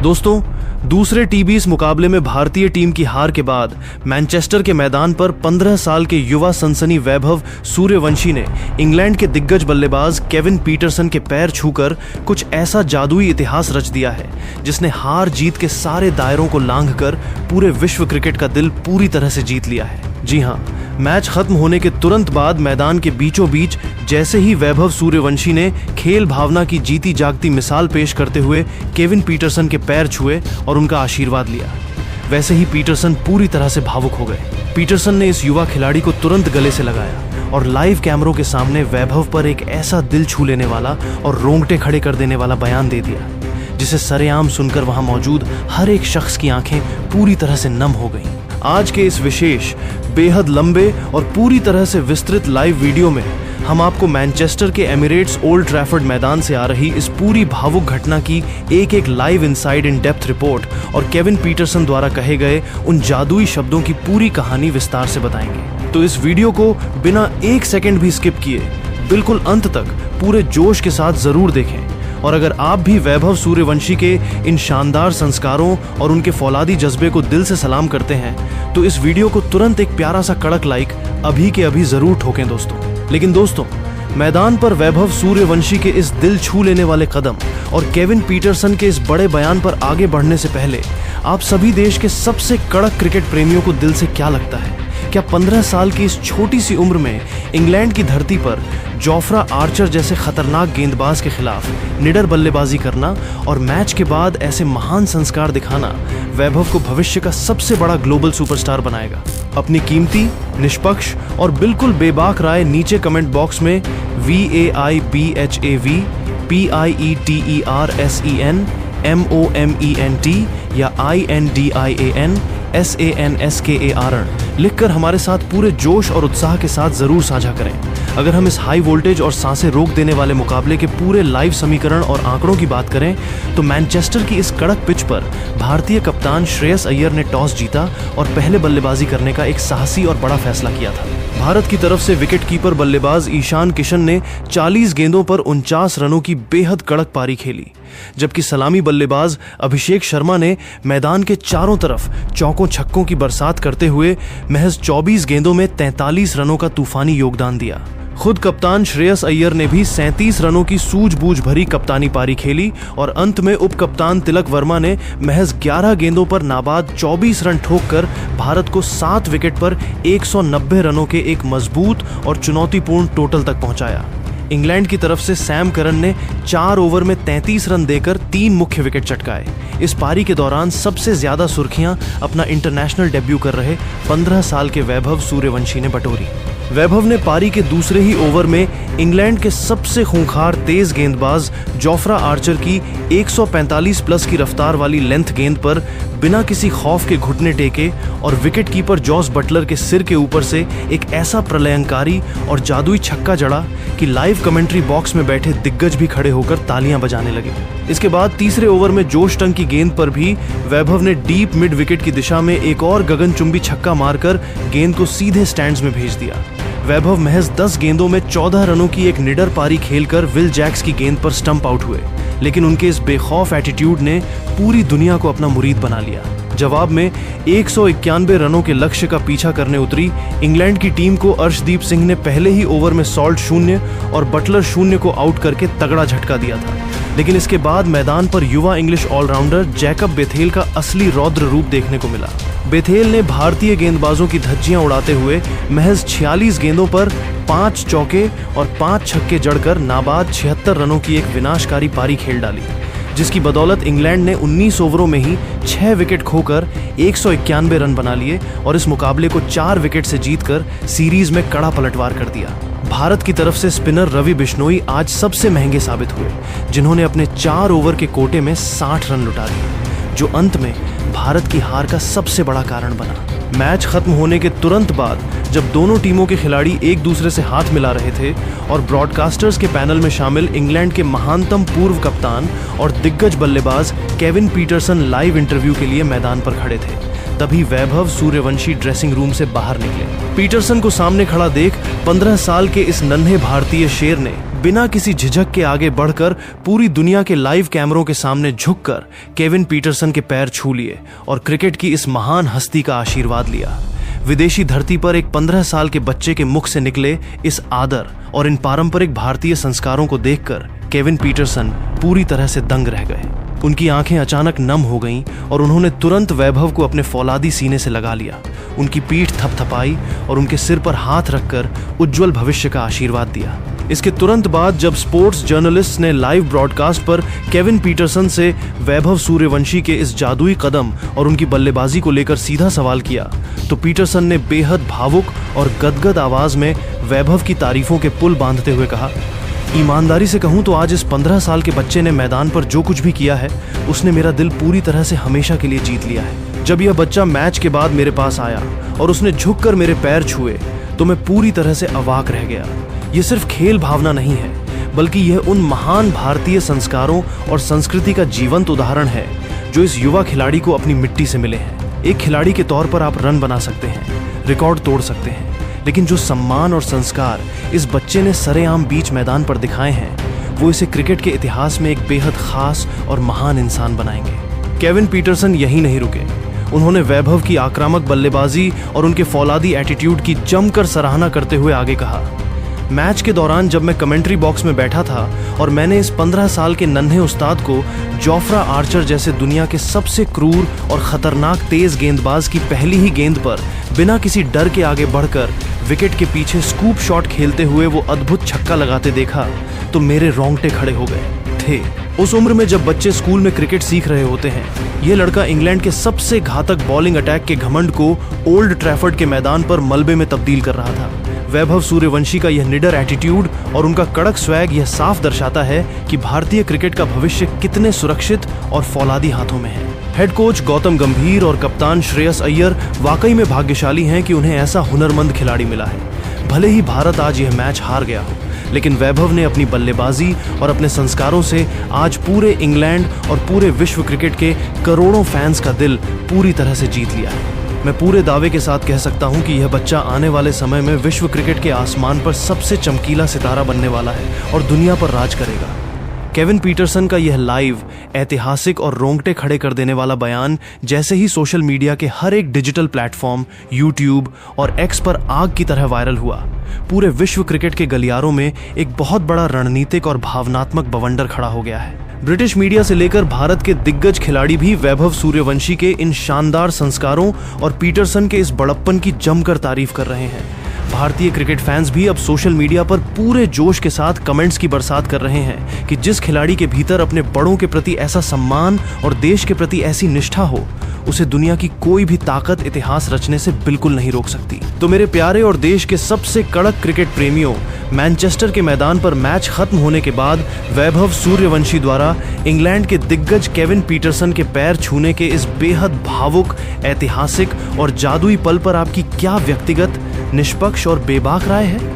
दोस्तों, दूसरे टी20 मुकाबले में भारतीय टीम की हार के बाद मैनचेस्टर के मैदान पर 15 साल के युवा सनसनी वैभव सूर्यवंशी ने इंग्लैंड के दिग्गज बल्लेबाज केविन पीटरसन के पैर छूकर कुछ ऐसा जादुई इतिहास रच दिया है जिसने हार जीत के सारे दायरों को लांघकर पूरे विश्व क्रिकेट का दिल पूरी तरह से जीत लिया है। जी हाँ, मैच खत्म होने के तुरंत बाद मैदान के बीचों बीच जैसे ही वैभव सूर्यवंशी ने खेल भावना की जीती जागती मिसाल पेश करते हुए केविन पीटरसन के पैर छुए और उनका आशीर्वाद लिया, वैसे ही पीटरसन पूरी तरह से भावुक हो गए। पीटरसन ने इस युवा खिलाड़ी को तुरंत गले से लगाया और लाइव कैमरों के सामने वैभव पर एक ऐसा दिल छू लेने वाला और रोंगटे खड़े कर देने वाला बयान दे दिया जिसे सरेआम सुनकर वहां मौजूद हर एक शख्स की आंखें पूरी तरह से नम हो गईं। आज के इस विशेष, बेहद लंबे और पूरी तरह से विस्तृत लाइव वीडियो में हम आपको मैनचेस्टर के एमिरेट्स ओल्ड ट्रैफर्ड मैदान से आ रही इस पूरी भावुक घटना की एक live inside in depth report और केविन पीटरसन द्वारा कहे गए उन जादुई शब्दों की पूरी कहानी विस्तार से बताएंगे। तो इस वीडियो को बिना एक सेकंड भी स्किप किए बिल्कुल अंत तक पूरे जोश के साथ जरूर देखें। और अगर आप भी वैभव सूर्यवंशी के इन शानदार संस्कारों और उनके फौलादी जज्बे को दिल से सलाम करते हैं तो इस वीडियो को तुरंत एक प्यारा सा कड़क लाइक अभी के अभी जरूर ठोकें दोस्तों। लेकिन दोस्तों, मैदान पर वैभव सूर्यवंशी के इस दिल छू लेने वाले कदम और केविन पीटरसन के इस बड़े बयान पर आगे बढ़ने से पहले आप सभी देश के सबसे कड़क क्रिकेट प्रेमियों को दिल से क्या लगता है? क्या 15 साल की इस छोटी सी उम्र में इंग्लैंड की धरती पर जोफ्रा आर्चर जैसे खतरनाक गेंदबाज के खिलाफ निडर बल्लेबाजी करना और मैच के बाद ऐसे महान संस्कार दिखाना वैभव को भविष्य का सबसे बड़ा ग्लोबल सुपरस्टार बनाएगा? अपनी कीमती, निष्पक्ष और बिल्कुल बेबाक राय नीचे कमेंट बॉक्स में VAIBHAV PIETERSEN MOMENT या INDIAN SANSKARN लिखकर हमारे साथ पूरे जोश और उत्साह के साथ जरूर साझा करें। अगर हम इस हाई वोल्टेज और सांसें रोक देने वाले मुकाबले के पूरे लाइव समीकरण और आंकड़ों की बात करें तो मैनचेस्टर की इस कड़क पिच पर भारतीय कप्तान श्रेयस अय्यर ने टॉस जीता और पहले बल्लेबाजी करने का एक साहसी और बड़ा फैसला किया था। भारत की तरफ से विकेटकीपर बल्लेबाज ईशान किशन ने 40 गेंदों पर 49 रनों की बेहद कड़क पारी खेली, जबकि सलामी बल्लेबाज अभिषेक शर्मा ने मैदान के चारों तरफ चौकों छक्कों की बरसात करते हुए महज 24 गेंदों में 43 रनों का तूफानी योगदान दिया। खुद कप्तान श्रेयस अय्यर ने भी 37 रनों की सूझबूझ भरी कप्तानी पारी खेली और अंत में उप कप्तान तिलक वर्मा ने महज 11 गेंदों पर नाबाद 24 रन ठोककर भारत को 7 विकेट पर 190 रनों के एक मजबूत और चुनौतीपूर्ण टोटल तक पहुंचाया। इंग्लैंड की तरफ से सैम करन ने 4 ओवर में 33 रन देकर 3 मुख्य विकेट चटकाए। इस पारी के दौरान सबसे ज्यादा सुर्खियां अपना इंटरनेशनल डेब्यू कर रहे 15 साल के वैभव सूर्यवंशी ने बटोरी। वैभव ने पारी के दूसरे ही ओवर में इंग्लैंड के सबसे खूंखार तेज गेंदबाज जोफ्रा आर्चर की 145 प्लस की रफ्तार वाली लेंथ गेंद पर बिना किसी खौफ के घुटने टेके और विकेटकीपर जॉस बटलर के सिर के ऊपर से एक ऐसा प्रलयंकारी और जादुई छक्का जड़ा कि लाइव कमेंट्री बॉक्स में बैठे दिग्गज भी खड़े होकर तालियां बजाने लगे। इसके बाद तीसरे ओवर में जोश टंग की गेंद पर भी वैभव ने डीप मिड विकेट की दिशा में एक और गगनचुंबी छक्का मारकर गेंद को सीधे स्टैंड्स में भेज दिया। वैभव महज 10 गेंदों में 14 रनों की एक निडर पारी खेलकर विल जैक्स की गेंद पर स्टंप आउट हुए, लेकिन उनके इस बेखौफ एटीट्यूड ने पूरी दुनिया को अपना मुरीद बना लिया। जवाब में 191 रनों के लक्ष्य का पीछा करने उतरी इंग्लैंड की टीम को अर्शदीप सिंह ने पहले ही ओवर में सॉल्ट 0 और बटलर 0 को आउट करके तगड़ा झटका दिया था। लेकिन इसके बाद मैदान पर युवा इंग्लिश ऑलराउंडर जैकब बेथेल का असली रौद्र रूप देखने को मिला। बेथेल ने भारतीय गेंदबाजों की धज्जियां उड़ाते हुए महज 46 गेंदों पर 5 चौके और 5 छक्के जड़कर नाबाद 76 रनों की एक विनाशकारी पारी खेल डाली, जिसकी बदौलत इंग्लैंड ने 19 ओवरों में ही 6 विकेट खोकर 191 रन बना लिए और इस मुकाबले को 4 विकेट से जीतकर सीरीज में कड़ा पलटवार कर दिया। भारत की तरफ से स्पिनर रवि बिश्नोई आज सबसे महंगे साबित हुए, जिन्होंने अपने 4 ओवर के कोटे में 60 रन लुटा दिए, जो अंत में भारत की हार का सबसे बड़ा कारण बना। मैच खत्म होने के तुरंत बाद जब दोनों टीमों के खिलाड़ी एक दूसरे से हाथ मिला रहे थे और ब्रॉडकास्टर्स के पैनल में शामिल इंग्लैंड के महानतम पूर्व कप्तान और दिग्गज बल्लेबाज केविन पीटरसन लाइव इंटरव्यू के लिए मैदान पर खड़े थे, तभी वैभव सूर्यवंशी ड्रेसिंग रूम से बाहर निकले। पीटरसन को सामने खड़ा देख 15 साल के इस नन्हे भारतीय शेर ने बिना किसी झिझक के आगे बढ़कर पूरी दुनिया के लाइव कैमरों के सामने झुककर केविन पीटरसन के पैर छू लिए और क्रिकेट की इस महान हस्ती का आशीर्वाद लिया। विदेशी धरती पर एक 15 साल के बच्चे के मुख से निकले इस आदर और इन पारंपरिक भारतीय संस्कारों को देखकर केविन पीटरसन पूरी तरह से दंग रह गए। उनकी आंखें अचानक नम हो गईं और उन्होंने तुरंत वैभव को अपने फौलादी सीने से लगा लिया, उनकी पीठ थपथपाई और उनके सिर पर हाथ रखकर उज्जवल भविष्य का आशीर्वाद दिया। इसके तुरंत बाद जब स्पोर्ट्स जर्नलिस्ट ने लाइव ब्रॉडकास्ट पर केविन पीटरसन से वैभव सूर्यवंशी के इस जादुई कदम और उनकी बल्लेबाजी को लेकर सीधा सवाल किया, तो पीटरसन ने बेहद भावुक और गदगद आवाज में वैभव की तारीफों के पुल बांधते हुए कहा, ईमानदारी से कहूं तो आज इस 15 साल के बच्चे ने मैदान पर जो कुछ भी किया है उसने मेरा दिल पूरी तरह से हमेशा के लिए जीत लिया है। जब यह बच्चा मैच के बाद मेरे पास आया और उसने झुककर मेरे पैर छुए तो मैं पूरी तरह से अवाक रह गया। यह सिर्फ खेल भावना नहीं है, बल्कि यह उन महान भारतीय संस्कारों और संस्कृति का जीवंत उदाहरण है जो इस युवा खिलाड़ी को अपनी मिट्टी से मिले हैं। एक खिलाड़ी के तौर पर आप रन बना सकते हैं, रिकॉर्ड तोड़ सकते हैं, लेकिन जो सम्मान और संस्कार इस बच्चे ने सरेआम बीच मैदान पर दिखाए हैं वो इसे क्रिकेट के इतिहास में एक बेहद खास और महान इंसान बनाएंगे। केविन पीटरसन यहीं नहीं रुके। उन्होंने वैभव की आक्रामक बल्लेबाजी और उनके फौलादी एटीट्यूड की जमकर सराहना करते हुए आगे कहा, मैच के दौरान जब मैं कमेंट्री बॉक्स में बैठा था और मैंने इस 15 साल के नन्हे उस्ताद को जोफ्रा आर्चर जैसे दुनिया के सबसे क्रूर और खतरनाक तेज गेंदबाज की पहली ही गेंद पर बिना किसी डर के आगे बढ़कर विकेट के पीछे स्कूप शॉट खेलते हुए वो अद्भुत छक्का लगाते देखा तो मेरे रोंगटे खड़े हो गए थे। उस उम्र में जब बच्चे स्कूल में क्रिकेट सीख रहे होते हैं, ये लड़का इंग्लैंड के सबसे घातक बॉलिंग अटैक के घमंड को ओल्ड ट्रैफर्ड के मैदान पर मलबे में तब्दील कर रहा था। वैभव सूर्यवंशी का यह निडर एटीट्यूड और उनका कड़क स्वैग यह साफ दर्शाता है कि भारतीय क्रिकेट का भविष्य कितने सुरक्षित और फौलादी हाथों में है। हेड कोच गौतम गंभीर और कप्तान श्रेयस अय्यर वाकई में भाग्यशाली हैं कि उन्हें ऐसा हुनरमंद खिलाड़ी मिला है। भले ही भारत आज यह मैच हार गया हो, लेकिन वैभव ने अपनी बल्लेबाजी और अपने संस्कारों से आज पूरे इंग्लैंड और पूरे विश्व क्रिकेट के करोड़ों फैंस का दिल पूरी तरह से जीत लिया है। मैं पूरे दावे के साथ कह सकता हूं कि यह बच्चा आने वाले समय में विश्व क्रिकेट के आसमान पर सबसे चमकीला सितारा बनने वाला है और दुनिया पर राज करेगा। केविन पीटरसन का यह लाइव, ऐतिहासिक और रोंगटे खड़े कर देने वाला बयान जैसे ही सोशल मीडिया के हर एक डिजिटल प्लेटफॉर्म, यूट्यूब और एक्स पर आग की तरह वायरल हुआ, पूरे विश्व क्रिकेट के गलियारों में एक बहुत बड़ा रणनीतिक और भावनात्मक बवंडर खड़ा हो गया है। ब्रिटिश मीडिया से लेकर भारत के दिग्गज खिलाड़ी भी वैभव सूर्यवंशी के इन शानदार संस्कारों और पीटरसन के इस बड़प्पन की जमकर तारीफ कर रहे हैं। भारतीय क्रिकेट फैंस भी अब सोशल मीडिया पर पूरे जोश के साथ कमेंट्स की बरसात कर रहे हैं कि जिस खिलाड़ी के भीतर अपने बड़ों के प्रति ऐसा सम्मान और देश के प्रति ऐसी निष्ठा हो, उसे दुनिया की कोई भी ताकत इतिहास रचने से बिल्कुल नहीं रोक सकती। तो मेरे प्यारे और देश के सबसे कड़क क्रिकेट प्रेमियों, मैनचेस्टर के मैदान पर मैच खत्म होने के बाद वैभव सूर्यवंशी द्वारा इंग्लैंड के दिग्गज केविन पीटरसन के पैर छूने के इस बेहद भावुक, ऐतिहासिक और जादुई पल पर आपकी क्या व्यक्तिगत, निष्पक्ष और बेबाक राय है?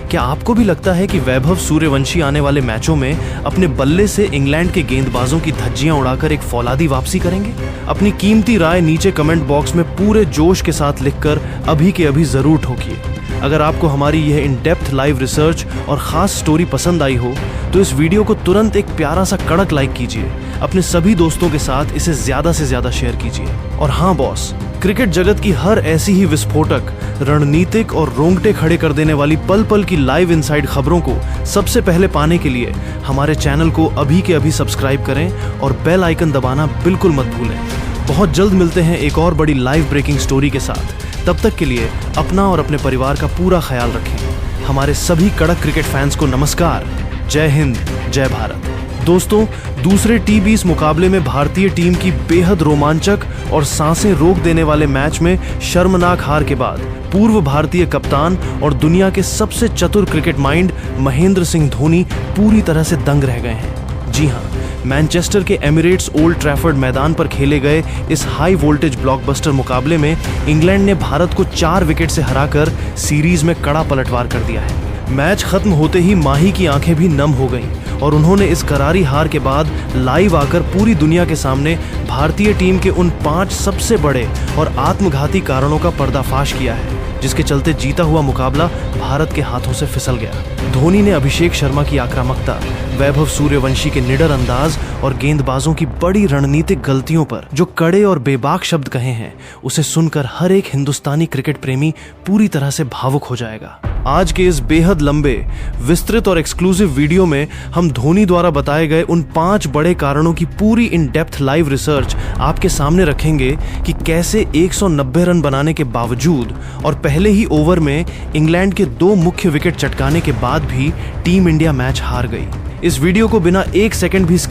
क्या आपको भी लगता है कि वैभव सूर्यवंशी आने वाले मैचों में अपने बल्ले से इंग्लैंड के गेंदबाजों की धज्जियां उड़ाकर एक फौलादी वापसी करेंगे? अपनी कीमती राय नीचे कमेंट बॉक्स में पूरे जोश के साथ लिखकर अभी के अभी जरूर ठोकिए। अगर आपको हमारी यह इन डेप्थ लाइव रिसर्च और खास स्टोरी पसंद आई हो तो इस वीडियो को तुरंत एक प्यारा सा कड़क लाइक कीजिए। अपने सभी दोस्तों के साथ इसे ज्यादा से ज्यादा शेयर कीजिए। और हाँ बॉस, क्रिकेट जगत की हर ऐसी ही विस्फोटक, रणनीतिक और रोंगटे खड़े कर देने वाली पल पल की लाइव इनसाइड खबरों को सबसे पहले पाने के लिए हमारे चैनल को अभी के अभी सब्सक्राइब करें और बेल आइकन दबाना बिल्कुल मत भूलें। बहुत जल्द मिलते हैं एक और बड़ी लाइव ब्रेकिंग स्टोरी के साथ। तब तक के लिए अपना और अपने परिवार का पूरा ख्याल रखें। हमारे सभी कड़क क्रिकेट फैंस को नमस्कार। जय हिंद, जय भारत। दोस्तों, दूसरे T20 मुकाबले में भारतीय टीम की बेहद रोमांचक और सांसें रोक देने वाले मैच में शर्मनाक हार के बाद पूर्व भारतीय कप्तान और दुनिया के सबसे चतुर क्रिकेट माइंड महेंद्र सिंह धोनी पूरी तरह से दंग रह गए हैं। जी हाँ, मैनचेस्टर के एमिरेट्स ओल्ड ट्रैफर्ड मैदान पर खेले गए इस हाई वोल्टेज ब्लॉकबस्टर मुकाबले में इंग्लैंड ने भारत को 4 विकेट से हराकर सीरीज में कड़ा पलटवार कर दिया है। मैच खत्म होते ही माही की आंखें भी नम हो गईं और उन्होंने इस करारी हार के बाद लाइव आकर पूरी दुनिया के सामने भारतीय टीम के उन 5 सबसे बड़े और आत्मघाती कारणों का पर्दाफाश किया है जिसके चलते जीता हुआ मुकाबला भारत के हाथों से फिसल गया। धोनी ने अभिषेक शर्मा की आक्रामकता, वैभव सूर्यवंशी के निडर अंदाज और गेंदबाजों की बड़ी रणनीतिक गलतियों पर जो कड़े और बेबाक शब्द कहे हैं, उसे सुनकर हर एक हिंदुस्तानी क्रिकेट प्रेमी पूरी तरह से भावुक हो जाएगा। आज के इस बेहद लंबे, विस्तृत और एक्सक्लूसिव वीडियो में हम धोनी द्वारा बताए गए उन 5 बड़े कारणों की पूरी इन डेप्थ लाइव रिसर्च आपके सामने रखेंगे कि कैसे 190 रन बनाने के बावजूद और पहले ही ओवर में इंग्लैंड के 2 मुख्य विकेट चटकाने के बाद भी टीम इंडिया मैच हार गई। इस वीडियो को बिना 1 सेकंड भी